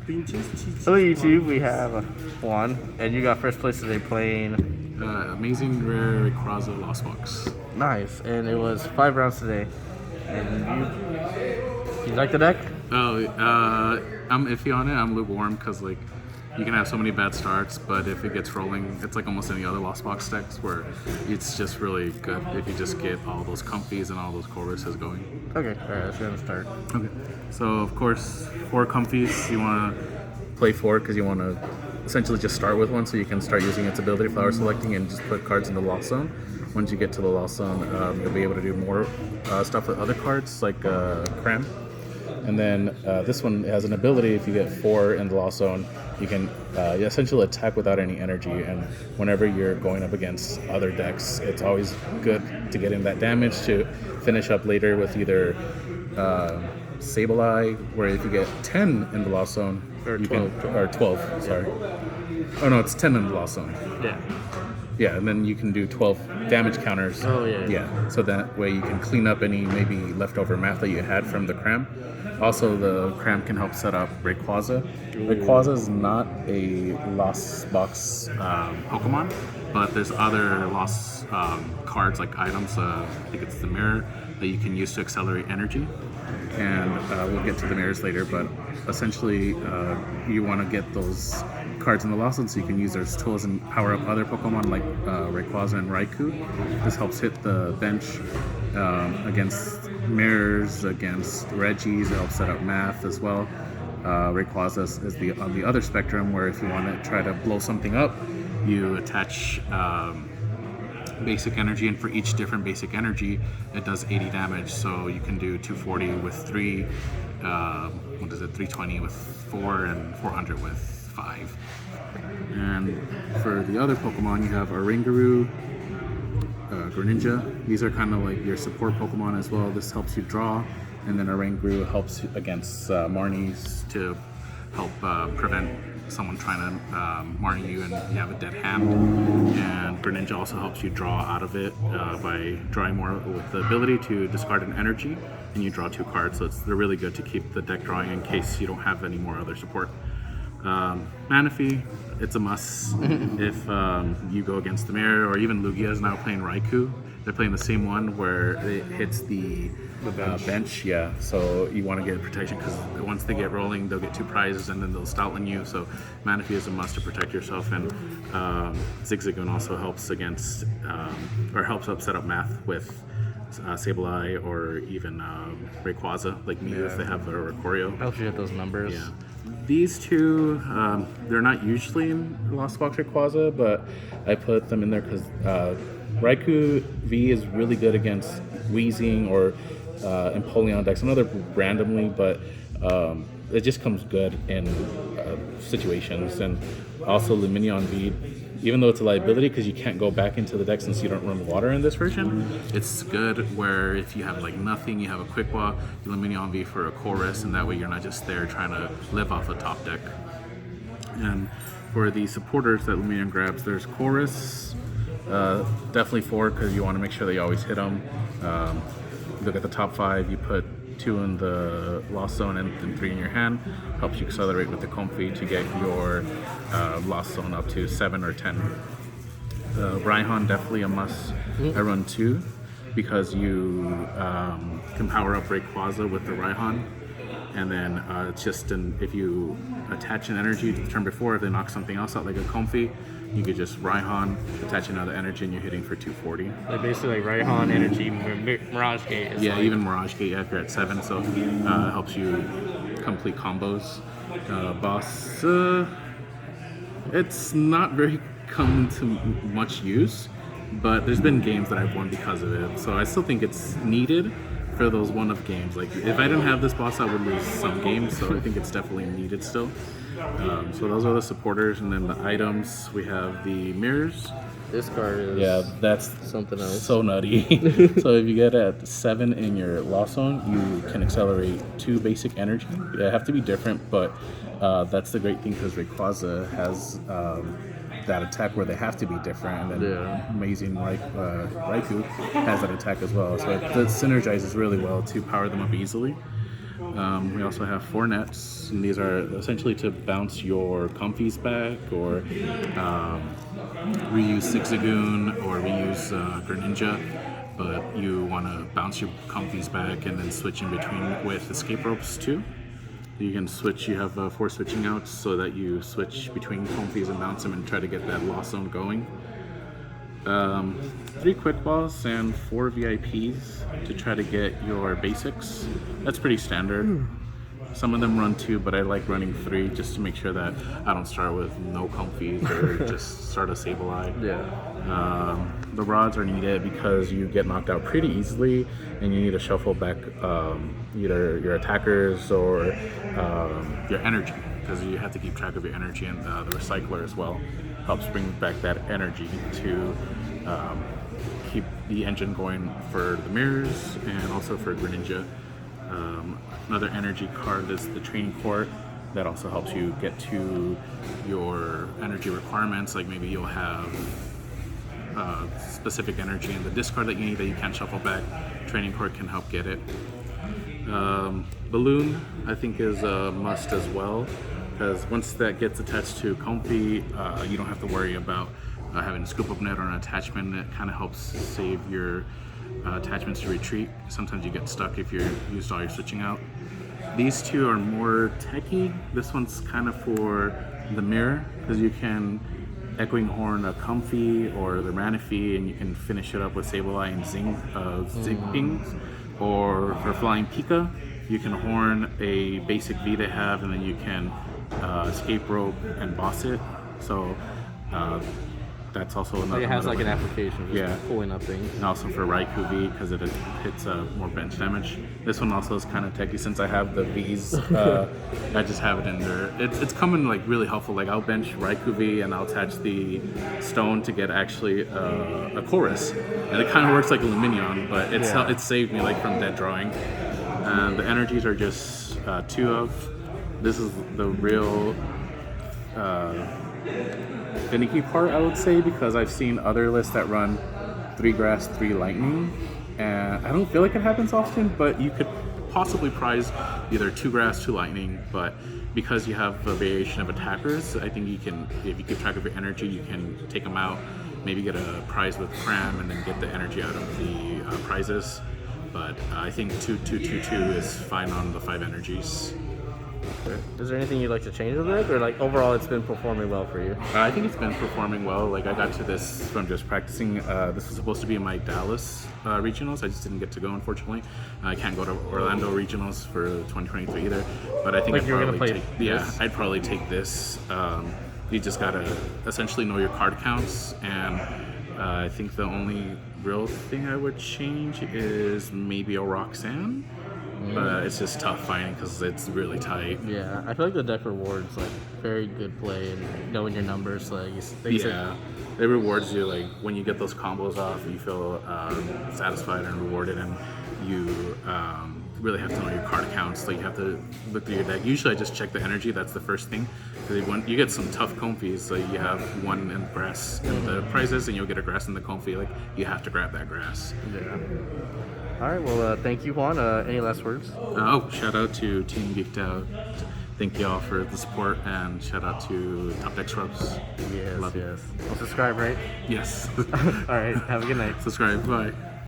YouTube, we have one, and you got first place today playing. Amazing Rare Rayquaza Lost Box. Nice, and it was 5 rounds today. And you like the deck? Oh, I'm iffy on it. I'm lukewarm because like you can have so many bad starts, but if it gets rolling, it's like almost any other Lost Box decks where it's just really good if you just get all those comfies and all those choruses going. Okay, alright, let's go ahead and start. Okay. So of course, 4 comfies. You want to play 4 because you want to essentially just start with one, so you can start using its ability flower selecting and just put cards in the Lost Zone. Once you get to the Lost Zone, you'll be able to do more stuff with other cards like Cram. And then this one has an ability. If you get 4 in the Lost Zone, you can essentially attack without any energy. And whenever you're going up against other decks, it's always good to get in that damage to finish up later with either Sableye, where if you get 10 in the Lost Zone, Or you 12. can, or 12, sorry. Oh no, it's 10 in the Lost Zone. Yeah. Yeah, and then you can do 12 damage counters. Oh, yeah. Yeah, so that way you can clean up any maybe leftover math that you had from the Cram. Also, the Cram can help set up Rayquaza. Rayquaza is not a Lost Box Pokemon, but there's other Lost cards like items. I think it's the Mirror that you can use to accelerate energy. And we'll get to the mirrors later, but essentially you want to get those cards in the Lost Zone so you can use those tools and power up other Pokemon like Rayquaza and Raikou. This helps hit the bench against mirrors, against Regis. It helps set up math as well. Rayquaza is on the other spectrum, where if you want to try to blow something up, you attach basic energy, and for each different basic energy it does 80 damage, so you can do 240 with 3, 320 with 4, and 400 with 5. And for the other Pokemon, you have Oranguru, Greninja. These are kind of like your support Pokemon as well. This helps you draw, and then Oranguru helps against Marnies to help prevent someone trying to Marnie you and you have a dead hand. And Greninja also helps you draw out of it by drawing more with the ability to discard an energy, and you draw 2 cards, so they're really good to keep the deck drawing in case you don't have any more other support. Manaphy, it's a must if you go against the Mirror, or even Lugia is now playing Raikou. They're playing the same one where it hits the bench. Yeah, so you want to get protection because once they get rolling, they'll get 2 prizes and then they'll Stoutland you. So Manaphy is a must to protect yourself, and Zigzagoon also helps against or helps up set up math with Sableye or even Rayquaza, like Mew if they have a Oricorio. Helps you hit those numbers. Yeah. These two, they're not usually in Lost Box Rayquaza, but I put them in there because Raikou V is really good against Weezing or Empoleon decks. Another randomly, but it just comes good in situations. And also Lumineon V, even though it's a liability because you can't go back into the deck since you don't run water in this version, it's good where if you have like nothing, you have a Quick Walk, you Lumineon V for a chorus, and that way you're not just there trying to live off the top deck. And for the supporters that Lumineon grabs, there's Chorus, definitely 4 because you want to make sure that you always hit them. Look at the top 5, you put 2 in the Lost Zone and 3 in your hand. Helps you accelerate with the Comfy to get your Lost Zone up to 7 or 10. Raihan, definitely a must. I run 2 because you can power up Rayquaza with the Raihan. And then it's just if you attach an energy to the turn before, if they knock something else out like a Comfy, you could just Raihan, attach another energy, and you're hitting for 240. Like basically like Raihan, Energy, Mirage Gate. Is Yeah, like, even Mirage Gate if you're at 7, so helps you complete combos. Boss, it's not very come to much use, but there's been games that I've won because of it, so I still think it's needed for those one-off games. Like if I didn't have this boss, I would lose some games, so I think it's definitely needed still. So those are the supporters, and then the items, we have the mirrors. This card is that's something else. so nutty. So if you get at 7 in your Lost Zone, you can accelerate 2 basic energy. They have to be different, but that's the great thing because Rayquaza has that attack where they have to be different, and then Amazing Raikou has that attack as well. So it synergizes really well to power them up easily. We also have 4 nets, and these are essentially to bounce your comfies back, or reuse Zigzagoon, or reuse Greninja. But you want to bounce your comfies back and then switch in between with escape ropes too. You can switch, you have 4 switching outs so that you switch between comfies and bounce them and try to get that lost zone going. 3 quick balls and 4 VIPs to try to get your basics. That's pretty standard. Some of them run 2, but I like running 3 just to make sure that I don't start with no comfies or just start a Sableye. Yeah. The rods are needed because you get knocked out pretty easily, and you need to shuffle back either your attackers or your energy, because you have to keep track of your energy, and the recycler as well helps bring back that energy to keep the engine going for the mirrors and also for Greninja. Another energy card is the training court. That also helps you get to your energy requirements, like maybe you'll have specific energy in the discard that you need that you can't shuffle back. Training court can help get it. Balloon, I think, is a must as well, because once that gets attached to Comfy, you don't have to worry about having a scoop up net or an attachment. It kind of helps save your attachments to retreat. Sometimes you get stuck if you're used all your switching out. These 2 are more techy. This one's kind of for the mirror, because you can Echoing Horn a Comfy or the Manaphy, and you can finish it up with Sableye and Zigpings. Or for Flying Pika, you can horn a basic V they have, and then you can escape rope and boss it. So that's also another. It has like one. an application, just pulling up things. And also for Raikou V, because it hits more bench damage. This one also is kind of techy since I have the Vs. I just have it in there. It's coming like really helpful. Like I'll bench Raikou V and I'll attach the stone to get actually a chorus, and it kind of works like a Luminion, but it saved me like from dead drawing. And the energies are just 2 of. This is the real finicky part, I would say, because I've seen other lists that run 3 grass, 3 lightning, and I don't feel like it happens often, but you could possibly prize either 2 grass, 2 lightning, but because you have a variation of attackers, I think you can, if you keep track of your energy, you can take them out, maybe get a prize with Cram, and then get the energy out of the prizes. But I think 2-2-2-2 is fine on the 5 energies. Is there anything you'd like to change with it, or like overall it's been performing well for you? I think it's been performing well. Like I got to this from just practicing. This was supposed to be my Dallas regionals. I just didn't get to go, unfortunately. I can't go to Orlando regionals for 2023 either. But I think I'd probably take this. You just gotta essentially know your card counts, and I think the only real thing I would change is maybe a Roxanne. But it's just tough finding because it's really tight. Yeah, I feel like the deck rewards like very good play and knowing your numbers. Like it rewards you. Like when you get those combos off, you feel satisfied and rewarded, and you really have to know your card counts. Like you have to look through your deck. Usually, I just check the energy. That's the first thing. Because you get some tough comfies, so you have 1 in grass in the prizes, and you'll get a grass in the comfy. Like you have to grab that grass. Yeah. All right. Well, thank you, Juan. Any last words? Shout out to Team Geeked Out. Thank y'all for the support, and shout out to Top Deck Scrubs. Yes. Well, subscribe, right? Yes. All right. Have a good night. Subscribe. Bye.